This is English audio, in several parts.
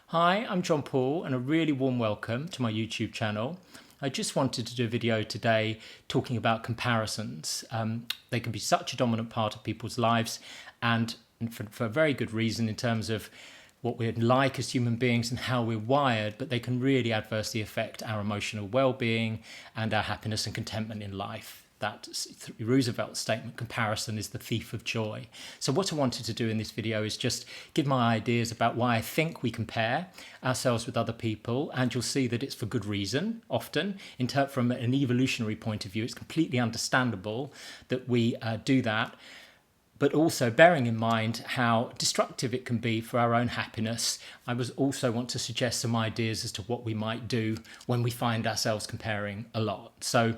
Hi, I'm John Paul and a really warm welcome to my YouTube channel. I just wanted to do a video today talking about comparisons. They can be such a dominant part of people's lives and for a very good reason in terms of what we're like as human beings and how we're wired, but they can really adversely affect our emotional well-being and our happiness and contentment in life. That Roosevelt statement, comparison is the thief of joy. So what I wanted to do in this video is just give my ideas about why I think we compare ourselves with other people, and you'll see that it's for good reason often. From an evolutionary point of view, it's completely understandable that we do that, but also bearing in mind how destructive it can be for our own happiness. I also want to suggest some ideas as to what we might do when we find ourselves comparing a lot. So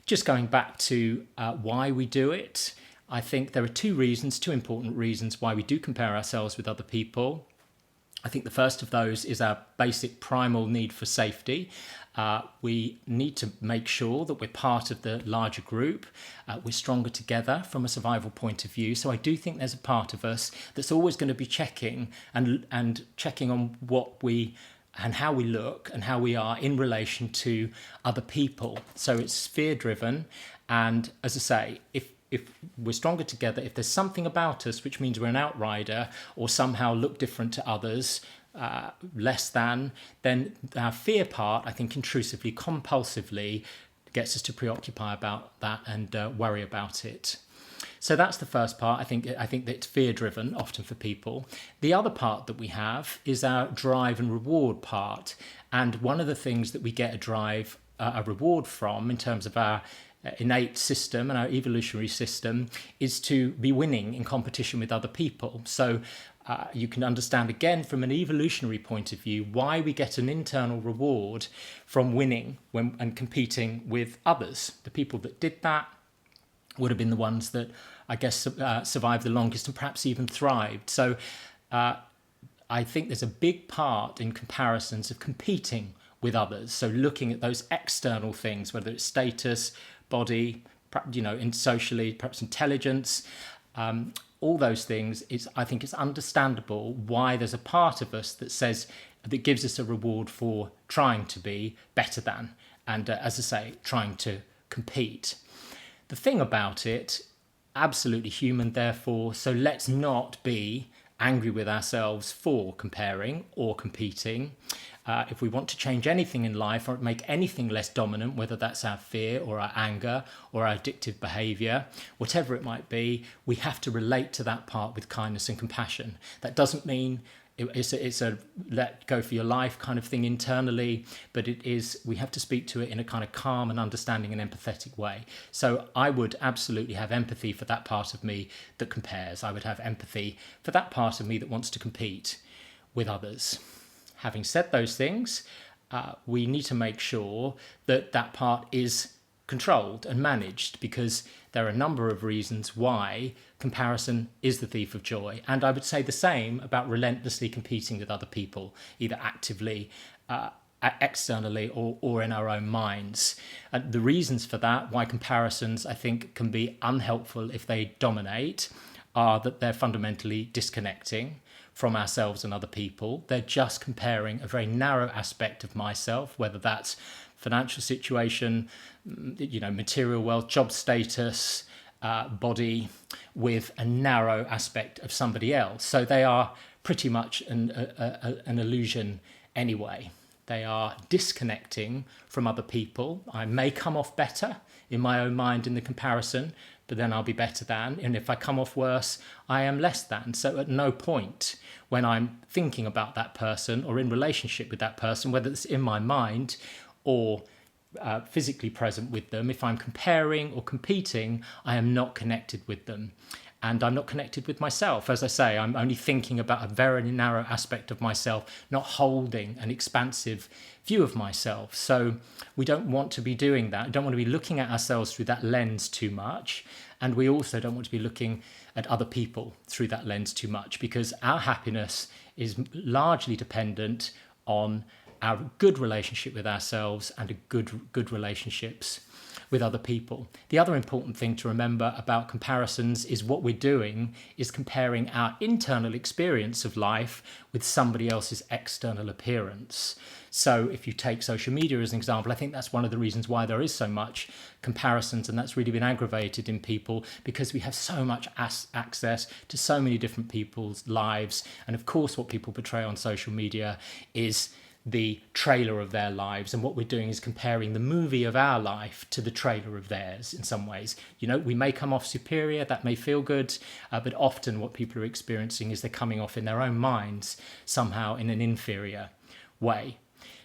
just going back to why we do it, I think there are two important reasons why we do compare ourselves with other people. I think the first of those is our basic primal need for safety. We need to make sure that we're part of the larger group. We're stronger together from a survival point of view. So I do think there's a part of us that's always going to be checking and checking on what we and how we look and how we are in relation to other people. So it's fear-driven. And as I say, if we're stronger together, if there's something about us which means we're an outrider or somehow look different to others, less than, then our fear part, I think, intrusively, compulsively gets us to preoccupy about that and worry about it. So that's the first part. I think that it's fear-driven often for people. The other part that we have is our drive and reward part. And one of the things that we get a reward from in terms of our innate system and our evolutionary system is to be winning in competition with other people. So you can understand again from an evolutionary point of view why we get an internal reward from winning and competing with others. The people that did that would have been the ones that I guess survived the longest and perhaps even thrived. So I think there's a big part in comparisons of competing with others. So looking at those external things, whether it's status, body, in socially, perhaps intelligence, all those things. I think it's understandable why there's a part of us that gives us a reward for trying to be better than, and as I say, trying to compete. The thing about it, absolutely human, therefore, so let's not be angry with ourselves for comparing or competing. If we want to change anything in life or make anything less dominant, whether that's our fear or our anger or our addictive behaviour, whatever it might be, we have to relate to that part with kindness and compassion. That doesn't mean it's a let go for your life kind of thing internally, but we have to speak to it in a kind of calm and understanding and empathetic way. So I would absolutely have empathy for that part of me that compares. I would have empathy for that part of me that wants to compete with others. Having said those things, we need to make sure that that part is controlled and managed, because there are a number of reasons why comparison is the thief of joy. And I would say the same about relentlessly competing with other people, either actively, externally, or in our own minds. And the reasons for that, why comparisons, I think, can be unhelpful if they dominate, are that they're fundamentally disconnecting from ourselves and other people. They're just comparing a very narrow aspect of myself, whether that's financial situation, material wealth, job status, body, with a narrow aspect of somebody else. So they are pretty much an illusion anyway. They are disconnecting from other people. I may come off better in my own mind in the comparison, but then I'll be better than. And if I come off worse, I am less than. So at no point when I'm thinking about that person or in relationship with that person, whether it's in my mind or physically present with them, if I'm comparing or competing, I am not connected with them. And I'm not connected with myself. As I say, I'm only thinking about a very narrow aspect of myself, not holding an expansive view of myself. So we don't want to be doing that. We don't want to be looking at ourselves through that lens too much. And we also don't want to be looking at other people through that lens too much, because our happiness is largely dependent on our good relationship with ourselves and good relationships with other people. The other important thing to remember about comparisons is what we're doing is comparing our internal experience of life with somebody else's external appearance. So if you take social media as an example, I think that's one of the reasons why there is so much comparisons, and that's really been aggravated in people because we have so much access to so many different people's lives. And of course, what people portray on social media is the trailer of their lives, and what we're doing is comparing the movie of our life to the trailer of theirs in some ways. You know, we may come off superior, that may feel good, but often what people are experiencing is they're coming off in their own minds somehow in an inferior way.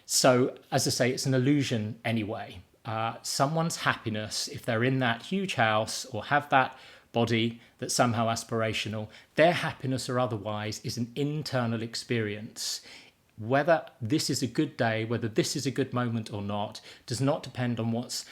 So, as I say, it's an illusion anyway. Someone's happiness, if they're in that huge house or have that body that's somehow aspirational, their happiness or otherwise is an internal experience. Whether this is a good day, whether this is a good moment or not, does not depend on what's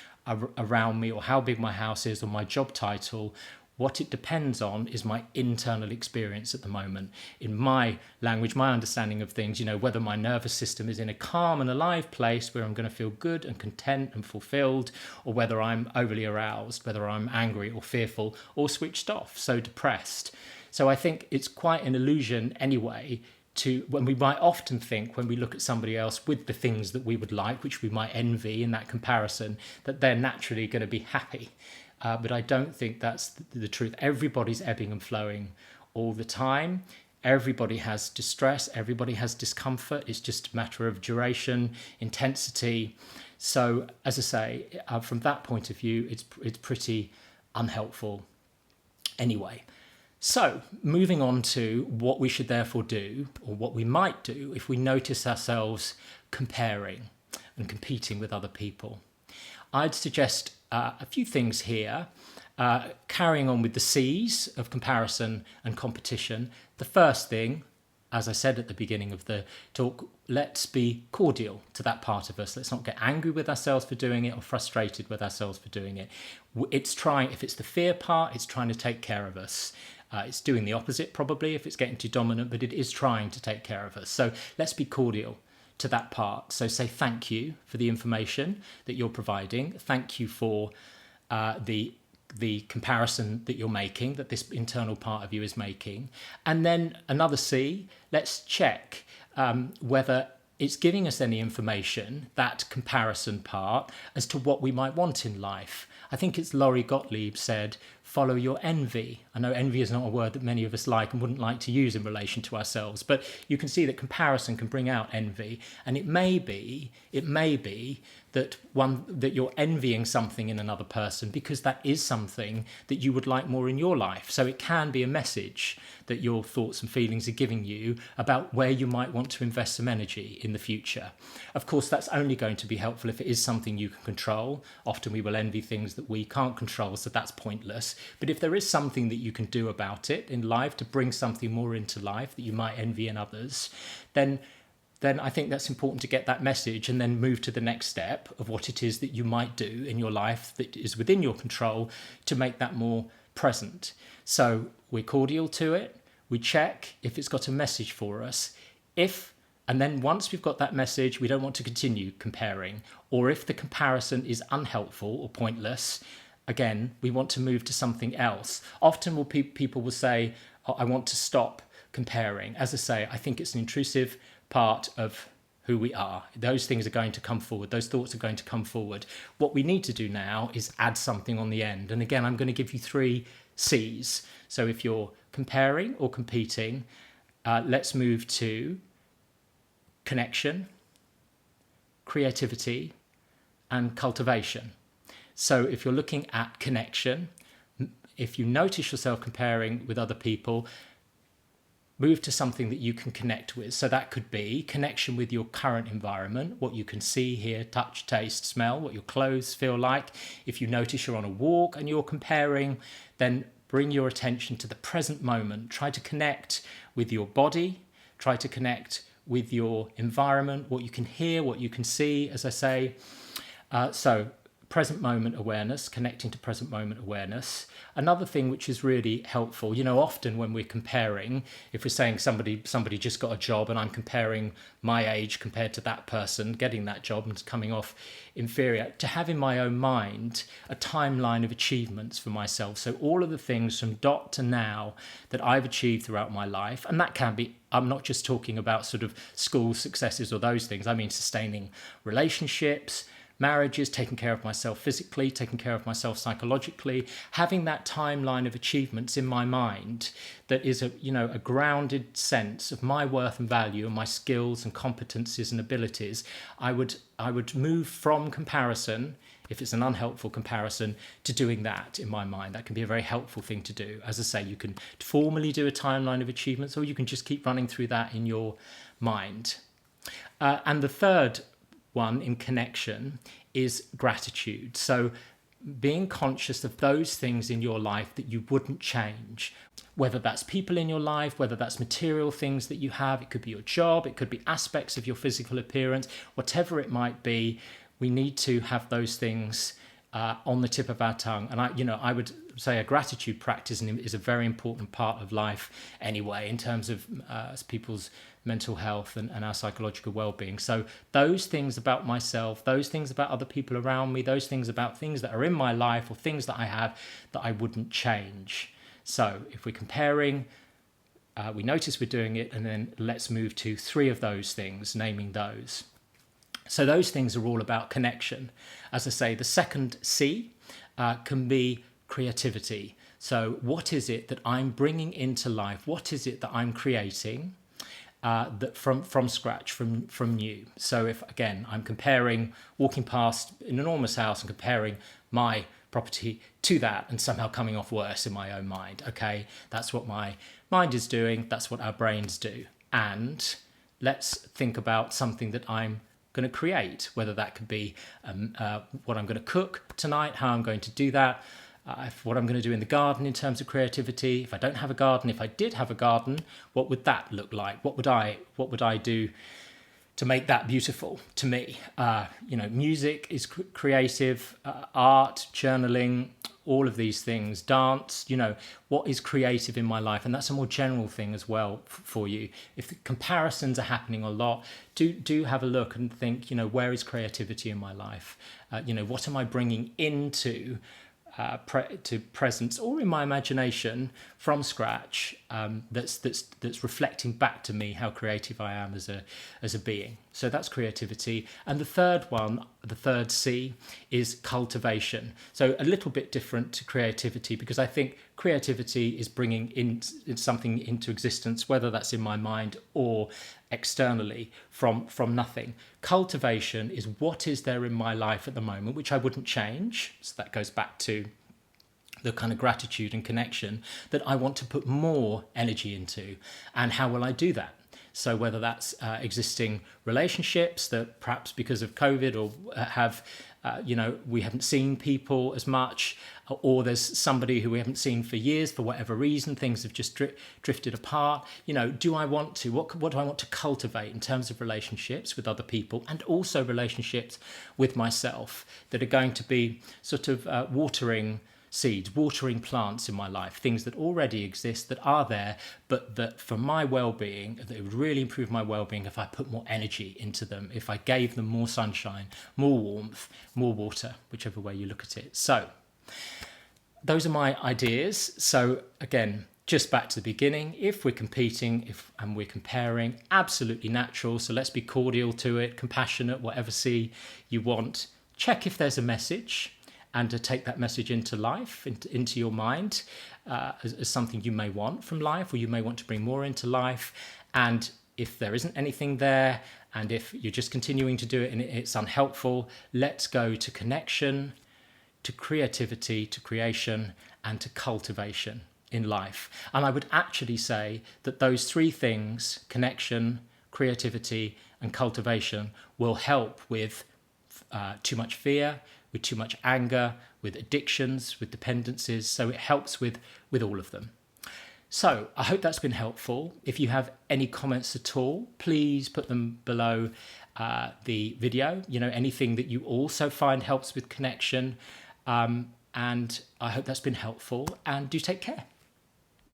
around me or how big my house is or my job title. What it depends on is my internal experience at the moment. In my language, my understanding of things, you know, whether my nervous system is in a calm and alive place where I'm going to feel good and content and fulfilled, or whether I'm overly aroused, whether I'm angry or fearful or switched off, so depressed. So I think it's quite an illusion anyway to when we might often think when we look at somebody else with the things that we would like, which we might envy in that comparison, that they're naturally going to be happy. But I don't think that's the truth. Everybody's ebbing and flowing all the time. Everybody has distress. Everybody has discomfort. It's just a matter of duration, intensity. So, as I say, from that point of view, it's pretty unhelpful anyway. So, moving on to what we should therefore do, or what we might do if we notice ourselves comparing and competing with other people. I'd suggest a few things here, carrying on with the C's of comparison and competition. The first thing, as I said at the beginning of the talk, let's be cordial to that part of us. Let's not get angry with ourselves for doing it or frustrated with ourselves for doing it. It's trying, if it's the fear part, it's trying to take care of us. It's doing the opposite probably if it's getting too dominant, but it is trying to take care of us. So let's be cordial to that part. So say thank you for the information that you're providing. Thank you for the comparison that you're making, that this internal part of you is making. And then another C, let's check whether it's giving us any information, that comparison part, as to what we might want in life. I think it's Laurie Gottlieb said, follow your envy. I know envy is not a word that many of us like and wouldn't like to use in relation to ourselves, but you can see that comparison can bring out envy. And it may be that you're envying something in another person because that is something that you would like more in your life. So it can be a message that your thoughts and feelings are giving you about where you might want to invest some energy in the future. Of course, that's only going to be helpful if it is something you can control. Often we will envy things that we can't control, so that's pointless. But if there is something that you can do about it in life to bring something more into life that you might envy in others, then I think that's important to get that message and then move to the next step of what it is that you might do in your life that is within your control to make that more present. So we're cordial to it. We check if it's got a message for us. And then once we've got that message, we don't want to continue comparing. Or if the comparison is unhelpful or pointless, again, we want to move to something else. Often people will say, oh, I want to stop comparing. As I say, I think it's an intrusive part of who we are. Those things are going to come forward. Those thoughts are going to come forward. What we need to do now is add something on the end. And again, I'm going to give you 3 C's. So if you're comparing or competing, let's move to connection, creativity, and cultivation. So if you're looking at connection, if you notice yourself comparing with other people, move to something that you can connect with. So that could be connection with your current environment, what you can see, hear, touch, taste, smell, what your clothes feel like. If you notice you're on a walk and you're comparing, then bring your attention to the present moment. Try to connect with your body. Try to connect with your environment, what you can hear, what you can see, as I say. So present moment awareness, connecting to present moment awareness. Another thing which is really helpful, often when we're comparing, if we're saying somebody just got a job and I'm comparing my age compared to that person getting that job and coming off inferior, to have in my own mind a timeline of achievements for myself. So all of the things from dot to now that I've achieved throughout my life, and that can be, I'm not just talking about sort of school successes or those things, I mean sustaining relationships, marriages, taking care of myself physically, taking care of myself psychologically, having that timeline of achievements in my mind that is a grounded sense of my worth and value and my skills and competencies and abilities. I would move from comparison, if it's an unhelpful comparison, to doing that in my mind. That can be a very helpful thing to do. As I say, you can formally do a timeline of achievements, or you can just keep running through that in your mind. And the third one in connection is gratitude. So being conscious of those things in your life that you wouldn't change, whether that's people in your life, whether that's material things that you have, it could be your job, it could be aspects of your physical appearance, whatever it might be, we need to have those things on the tip of our tongue. And I would say a gratitude practice is a very important part of life anyway, in terms of people's mental health and our psychological well-being. So those things about myself, those things about other people around me, those things about things that are in my life or things that I have that I wouldn't change. So if we're comparing, we notice we're doing it, and then let's move to 3 of those things, naming those. So those things are all about connection. As I say, the second C can be creativity. So what is it that I'm bringing into life? What is it that I'm creating that from scratch, from new? So if, again, I'm comparing, walking past an enormous house and comparing my property to that and somehow coming off worse in my own mind. Okay, that's what my mind is doing. That's what our brains do. And let's think about something that I'm going to create, whether that could be what I'm going to cook tonight, how I'm going to do that, what I'm going to do in the garden in terms of creativity. If I don't have a garden, if I did have a garden, what would that look like? What would I do to make that beautiful to me? Music is creative, art, journaling, all of these things, dance, what is creative in my life? And that's a more general thing as well for you. If the comparisons are happening a lot, do have a look and think, where is creativity in my life? What am I bringing into to presence or in my imagination from scratch, that's reflecting back to me how creative I am as a being. So that's creativity. And the third one, the third C, is cultivation. So a little bit different to creativity, because I think creativity is bringing in something into existence, whether that's in my mind or externally from nothing. Cultivation is what is there in my life at the moment, which I wouldn't change. So that goes back to the kind of gratitude and connection that I want to put more energy into. And how will I do that? So whether that's existing relationships that perhaps because of COVID or have, we haven't seen people as much, or there's somebody who we haven't seen for years for whatever reason, things have just drifted apart. Do I want to, what do I want to cultivate in terms of relationships with other people, and also relationships with myself that are going to be sort of watering seeds, watering plants in my life, things that already exist, that are there, but that for my well-being, that it would really improve my well-being if I put more energy into them, if I gave them more sunshine, more warmth, more water, whichever way you look at it. So those are my ideas. So again, just back to the beginning, if we're competing and we're comparing, absolutely natural. So let's be cordial to it, compassionate, whatever C you want. Check if there's a message, and to take that message into life, into your mind, as something you may want from life, or you may want to bring more into life. And if there isn't anything there, and if you're just continuing to do it and it's unhelpful, let's go to connection, to creativity, to creation, and to cultivation in life. And I would actually say that those 3 things, connection, creativity, and cultivation, will help with too much fear, with too much anger, with addictions, with dependencies. So it helps with all of them. So I hope that's been helpful. If you have any comments at all, please put them below the video. Anything that you also find helps with connection. And I hope that's been helpful, and do take care.